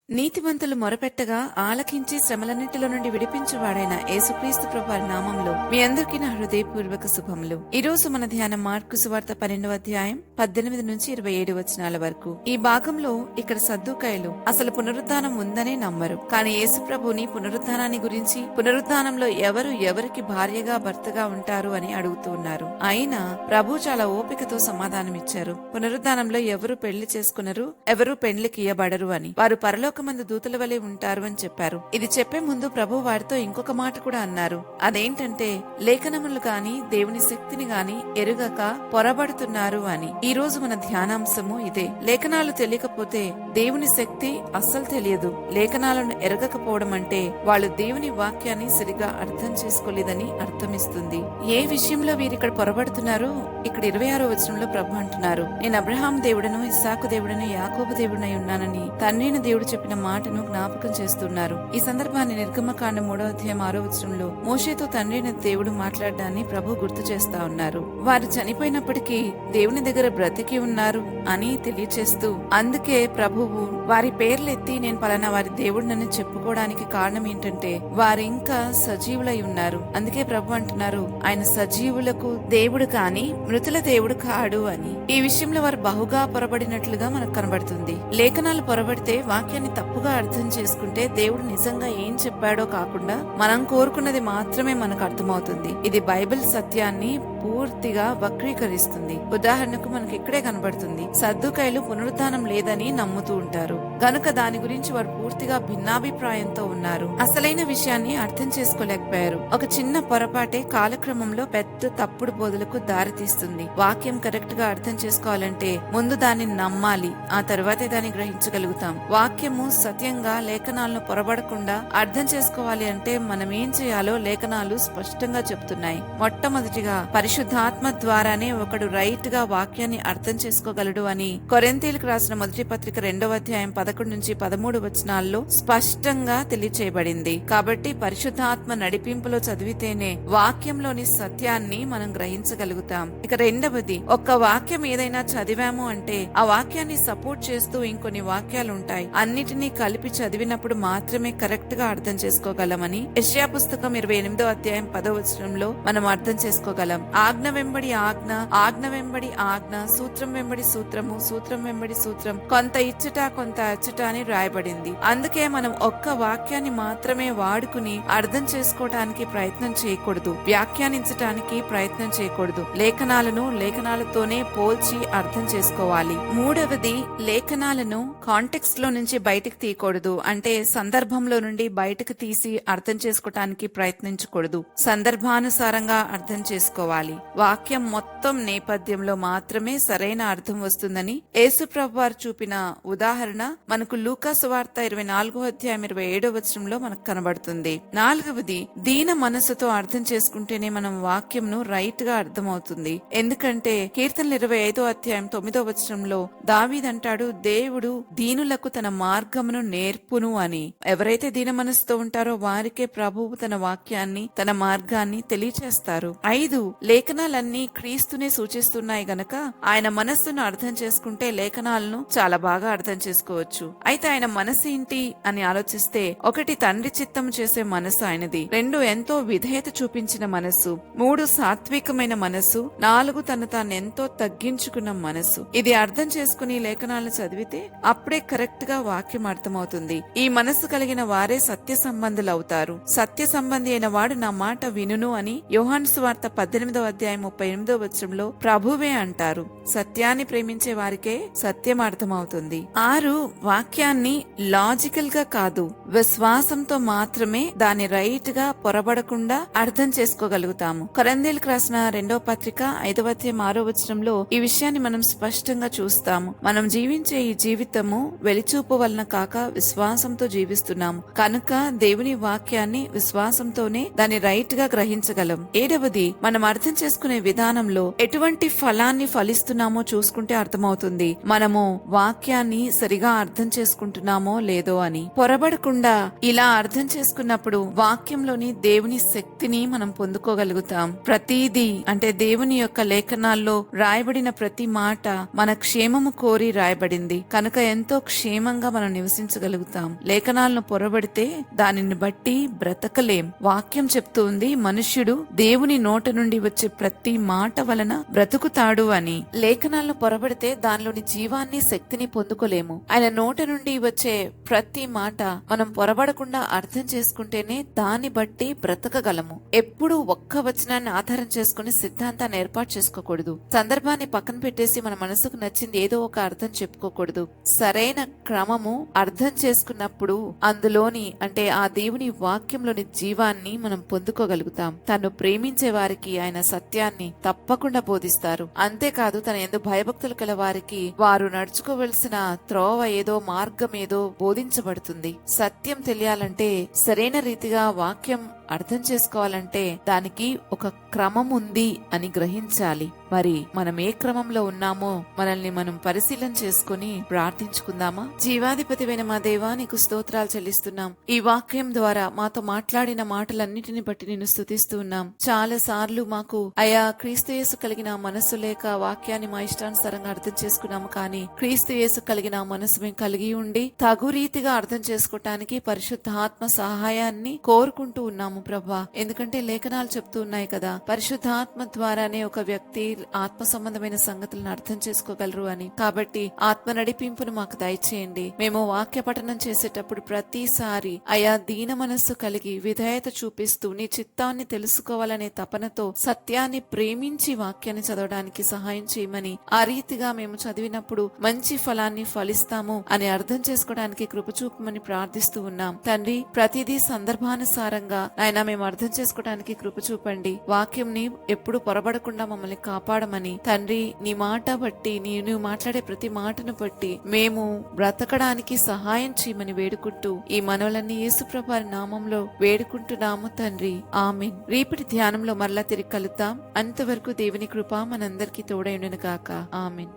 నీతిమంతులు మొరపెట్టగా ఆలకించి శ్రమలన్నిటిలో నుండి విడిపించువాడైన యేసుక్రీస్తు ప్రభువారి నామంలో మీ అందరికీ నా హృదయపూర్వక శుభములు. ఈ రోజు మన ధ్యానం మార్కు సువార్త 12వ అధ్యాయం 18 నుంచి 27 వచనాల వరకు. ఈ భాగంలో ఇక్కడ సద్దూకాయలు అసలు పునరుద్ధానం ఉందనే నమ్మరు, కానీ యేసు ప్రభుని పునరుద్ధానాన్ని గురించి, పునరుద్ధానంలో ఎవరు ఎవరికి భార్యగా భర్తగా ఉంటారు అని అడుగుతూ ఉన్నారు. అయినా ప్రభు చాలా ఓపికతో సమాధానమిచ్చారు. పునరుద్ధానంలో ఎవరు పెళ్లి చేసుకున్నారు, ఎవరు పెళ్లికి ఇయ్యబడరు అని. వారు పరలోక మందు దూతల వలె ఉంటారు అని చెప్పారు. ఇది చెప్పే ముందు ప్రభు వారితో ఇంకొక మాట కూడా అన్నారు. అదేంటంటే లేఖనములు గాని దేవుని శక్తిని గాని ఎరుగక పొరబడుతున్నారు అని. ఈ రోజు మన ధ్యానాంశము ఇదే. లేఖనాలు తెలియకపోతే దేవుని శక్తి అస్సలు తెలియదు. లేఖనాలను ఎరగకపోవడం అంటే వాళ్ళు దేవుని వాక్యాన్ని సరిగా అర్థం చేసుకోలేదని అర్థమిస్తుంది. ఏ విషయంలో వీరిక్కడ పొరబడుతున్నారో ఇక్కడ 26వ వచనంలో ప్రభు అంటున్నారు, నేను అబ్రహాం దేవుడను, ఇస్సాకు దేవుడను, యాకోబు దేవుడనై ఉన్నానని తండ్రిని దేవుడు చెప్పిన మాటను జ్ఞాపకం చేస్తున్నారు. ఈ సందర్భాన్ని నిర్గమకాండం 3వ అధ్యాయం 6వ వచనంలో మోషేతో తండ్రిని దేవుడు మాట్లాడడాన్ని ప్రభు గుర్తు చేస్తా ఉన్నారు. వారు చనిపోయినప్పటికీ దేవుని దగ్గర బ్రతికి ఉన్నారు అని తెలియచేస్తూ, అందుకే ప్రభువు వారి పేర్లెత్తి నేను పలానా వారి దేవుడినని చెప్పుకోవడానికి కారణం ఏంటంటే వారు ఇంకా సజీవులై ఉన్నారు. అందుకే ప్రభు అంటున్నారు, ఆయన సజీవులకు దేవుడు కాని మృతుల దేవుడు కాడు అని. ఈ విషయంలో వారు బహుగా పొరబడినట్లుగా మనకు కనబడుతుంది. లేఖనాలు పొరబడితే వాక్యాన్ని తప్పుగా అర్థం చేసుకుంటే దేవుడు నిజంగా ఏం చెప్పాడో కాకుండా మనం కోరుకున్నది మాత్రమే మనకు అర్థమవుతుంది. ఇది బైబిల్ సత్యాన్ని పూర్తిగా వక్రీకరిస్తుంది. ఉదాహరణకు మనకి ఇక్కడే కనబడుతుంది, సద్దూకాయలు పునరుద్ధానం లేదని నమ్ముతూ ఉంటారు గనుక దాని గురించి వారు పూర్తిగా భిన్నాభిప్రాయంతో ఉన్నారు. అసలైన విషయాన్ని అర్థం చేసుకోలేకపోయారు. ఒక చిన్న పొరపాటే కాలక్రమంలో పెద్ద తప్పుడు బోధలకు దారితీస్తుంది. వాక్యం కరెక్ట్ గా అర్థం చేసుకోవాలంటే ముందు దాన్ని నమ్మాలి, ఆ తర్వాతే దాన్ని గ్రహించగలుగుతాం. వాక్యము సత్యంగా లేఖనాలను పొరబడకుండా అర్థం చేసుకోవాలి అంటే మనం ఏం చేయాలో లేఖనాలు స్పష్టంగా చెప్తున్నాయి. మొట్టమొదటిగా పరిశుద్ధాత్మ ద్వారానే ఒకడు రైట్ గా వాక్యాన్ని అర్థం చేసుకోగలడు అని కొరింథీయులకు రాసిన మొదటి పత్రిక 2వ అధ్యాయం 11 నుంచి 13 వచనాల్లో స్పష్టంగా తెలియచేయబడింది. కాబట్టి పరిశుద్ధాత్మ నడిపింపులో చదివితేనే వాక్యంలోని సత్యాన్ని మనం గ్రహించగలుగుతాం. ఇక రెండవది, ఒక్క వాక్యం ఏదైనా చదివాము అంటే ఆ వాక్యాన్ని సపోర్ట్ చేస్తూ ఇంకొన్ని వాక్యాలు ఉంటాయి. అన్నిటినీ కలిపి చదివినప్పుడు మాత్రమే కరెక్ట్ గా అర్థం చేసుకోగలమని యెషయా పుస్తకం 28వ అధ్యాయం 10వ వచనంలో మనం అర్థం చేసుకోగలం. ఆజ్ఞ వెంబడి ఆజ్ఞ, ఆజ్ఞ వెంబడి ఆజ్ఞ, సూత్రం వెంబడి సూత్రము, సూత్రం వెంబడి సూత్రం, కొంత ఇచ్చుట కొంత అచ్చుట అని రాయబడింది. అందుకే మనం ఒక్క వాక్యాన్ని మాత్రమే వాడుకుని అర్థం చేసుకోవటానికి ప్రయత్నం చేయకూడదు, వ్యాఖ్యానించటానికి ప్రయత్నం చేయకూడదు. లేఖనాలను లేఖనాలతోనే పోల్చి అర్థం చేసుకోవాలి. మూడవది, లేఖనాలను కాంటెక్స్ట్ లో నుంచి బయటకు తీయకూడదు. అంటే సందర్భంలో నుండి బయటకు తీసి అర్థం చేసుకోవటానికి ప్రయత్నించకూడదు. సందర్భానుసారంగా అర్థం చేసుకోవాలి. వాక్యం మొత్తం నేపథ్యంలో మాత్రమే సరైన అర్థం వస్తుందని యేసు ప్రభువారు చూపిన ఉదాహరణ మనకు లూకా సువార్త 24వ అధ్యాయం 27వ వచనంలో మనకు కనబడుతుంది. నాలుగవది, దీన మనసుతో అర్థం చేసుకుంటేనే మనం వాక్యంను రైట్ గా అర్థమవుతుంది. ఎందుకంటే కీర్తనలు 25వ అధ్యాయం 9వ వచనంలో దావీదంటాడు, దేవుడు దీనులకు తన మార్గమును నేర్పును అని. ఎవరైతే దీన మనసుతో ఉంటారో వారికే ప్రభువు తన వాక్యాన్ని, తన మార్గాన్ని తెలియచేస్తారు. 5, లేఖనాలన్నీ క్రీస్తునే సూచిస్తున్నాయి గనక ఆయన మనస్సును అర్థం చేసుకుంటే లేఖనాలను చాలా బాగా అర్థం చేసుకోవచ్చు. అయితే ఆయన మనసు ఏంటి అని ఆలోచిస్తే, 1 తండ్రి చిత్తం చేసే మనసు ఆయనది, 2 ఎంతో విధేయత చూపించిన మనసు, 3 సాత్వికమైన మనసు, 4 తను తాను ఎంతో తగ్గించుకున్న మనసు. ఇది అర్థం చేసుకుని లేఖనాలను చదివితే అప్పుడే కరెక్ట్ గా వాక్యం అర్థమవుతుంది. ఈ మనసు కలిగిన వారే సత్య సంబంధులు అవుతారు. సత్య సంబంధి అయిన వాడు నా మాట వినును అని యోహాను సువార్త 18వ అధ్యాయం 38వ వచనంలో ప్రభువే అంటారు. సత్యాన్ని ప్రేమించే వారికే సత్యం అర్థమవుతుంది. 6, వాక్యాన్ని లాజికల్ గా కాదు, విశ్వాసంతో మాత్రమే దాన్ని రైట్ గా పొరబడకుండా అర్థం చేసుకోగలుగుతాము. కొరింథీయులకు రాసిన 2వ పత్రిక 5వ అధ్యాయం 6వ వచనంలో ఈ విషయాన్ని మనం స్పష్టంగా చూస్తాము. మనం జీవించే ఈ జీవితము వెలిచూపు వలన కాక విశ్వాసంతో జీవిస్తున్నాము కనుక దేవుని వాక్యాన్ని విశ్వాసంతోనే దాన్ని రైట్ గా గ్రహించగలం. 7వది, మనం అర్థం చేసుకునే విధానంలో ఎటువంటి ఫలాన్ని ఫలిస్తున్నామో చూసుకుంటే అర్థమవుతుంది మనము వాక్యాన్ని సరిగా అర్థం అర్థం చేసుకుంటున్నామో లేదో అని. పొరబడకుండా ఇలా అర్థం చేసుకున్నప్పుడు వాక్యంలోని దేవుని శక్తిని మనం పొందుకోగలుగుతాం. ప్రతిదీ అంటే దేవుని యొక్క లేఖనాల్లో రాయబడిన ప్రతి మాట మన క్షేమము కోరి రాయబడింది కనుక ఎంతో క్షేమంగా మనం నివసించగలుగుతాం. లేఖనాలను పొరబడితే దానిని బట్టి బ్రతకలేం. వాక్యం చెప్తుంది మనుష్యుడు దేవుని నోట నుండి వచ్చే ప్రతి మాట వలన బ్రతుకుతాడు అని. లేఖనాలను పొరబడితే దానిలోని జీవాన్ని శక్తిని పొందుకోలేము. ఆయన నోట నుండి వచ్చే ప్రతి మాట మనం పొరబడకుండా అర్థం చేసుకుంటేనే దాన్ని బట్టి బ్రతకగలము. ఎప్పుడు ఒక్క వచనాన్ని ఆధారం చేసుకుని సిద్ధాంతాన్ని ఏర్పాటు చేసుకోకూడదు. సందర్భాన్ని పక్కన పెట్టేసి మన మనసుకు నచ్చింది ఏదో ఒక అర్థం చెప్పుకోకూడదు. సరైన క్రమము అర్థం చేసుకున్నప్పుడు అందులోని అంటే ఆ దేవుని వాక్యంలోని జీవాన్ని మనం పొందుకోగలుగుతాం. తను ప్రేమించే వారికి ఆయన సత్యాన్ని తప్పకుండా బోధిస్తారు. అంతేకాదు తన యందు భయభక్తులు కల వారికి వారు నడుచుకోవలసిన త్రోవ ఏదో మార్గం ఏదో బోధించబడుతుంది. సత్యం తెలియాలంటే సరైన రీతిగా వాక్యం అర్థం చేసుకోవాలంటే దానికి ఒక క్రమం ఉంది అని గ్రహించాలి. మరి మనం ఏ క్రమంలో ఉన్నామో మనల్ని మనం పరిశీలన చేసుకుని ప్రార్థించుకుందామా? జీవాధిపతివైన మా దేవా, నీకు స్తోత్రాలు చెల్లిస్తున్నాం. ఈ వాక్యం ద్వారా మాతో మాట్లాడిన మాటలన్నిటిని బట్టి నిన్ను స్తుతిస్తూ ఉన్నాం. చాలా సార్లు మాకు అయా క్రీస్తు యేసు కలిగిన మనస్సు లేక వాక్యాన్ని మా ఇష్టానుసారంగా అర్థం చేసుకున్నాము. కానీ క్రీస్తు యేసు కలిగిన మనసు మేము కలిగి ఉండి తగు రీతిగా అర్థం చేసుకోవటానికి పరిశుద్ధాత్మ సహాయాన్ని కోరుకుంటూ ఉన్నాము ప్రభా. ఎందుకంటే లేఖనాలు చెప్తూ ఉన్నాయి కదా, పరిశుద్ధాత్మ ద్వారానే ఒక వ్యక్తి ఆత్మ సంబంధమైన సంగతులను అర్థం చేసుకోగలరు అని. కాబట్టి ఆత్మ నడిపింపును మాకు దయచేయండి. మేము వాక్య పఠనం చేసేటప్పుడు ప్రతిసారి అయా దీన మనస్సు కలిగి విధేయత చూపిస్తూ నీ చిత్తాన్ని తెలుసుకోవాలనే తపనతో సత్యాన్ని ప్రేమించి వాక్యాన్ని చదవడానికి సహాయం చేయమని, ఆ రీతిగా మేము చదివినప్పుడు మంచి ఫలాన్ని ఫలిస్తాము అని అర్థం చేసుకోవడానికి కృప చూపమని ప్రార్థిస్తూ ఉన్నాం తండ్రి. ప్రతిదీ సందర్భానుసారంగా ఆయన మేము అర్థం చేసుకోవడానికి కృప చూపండి. వాక్యంని ఎప్పుడు పొరబడకుండా మమ్మల్ని కాపాడమని తండ్రి. నీ మాట బట్టి నీవు మాట్లాడే ప్రతి మాటను బట్టి మేము బ్రతకడానికి సహాయం చేయమని వేడుకుంటూ ఈ మనవలన్నీ యేసుప్రభు నామంలో వేడుకుంటున్నాము తండ్రి. ఆమేన్. రేపటి ధ్యానంలో మరలా తిరిగి కలుద్దాం. అంతవరకు దేవుని కృప మనందరికీ తోడైండును గాక. ఆమేన్.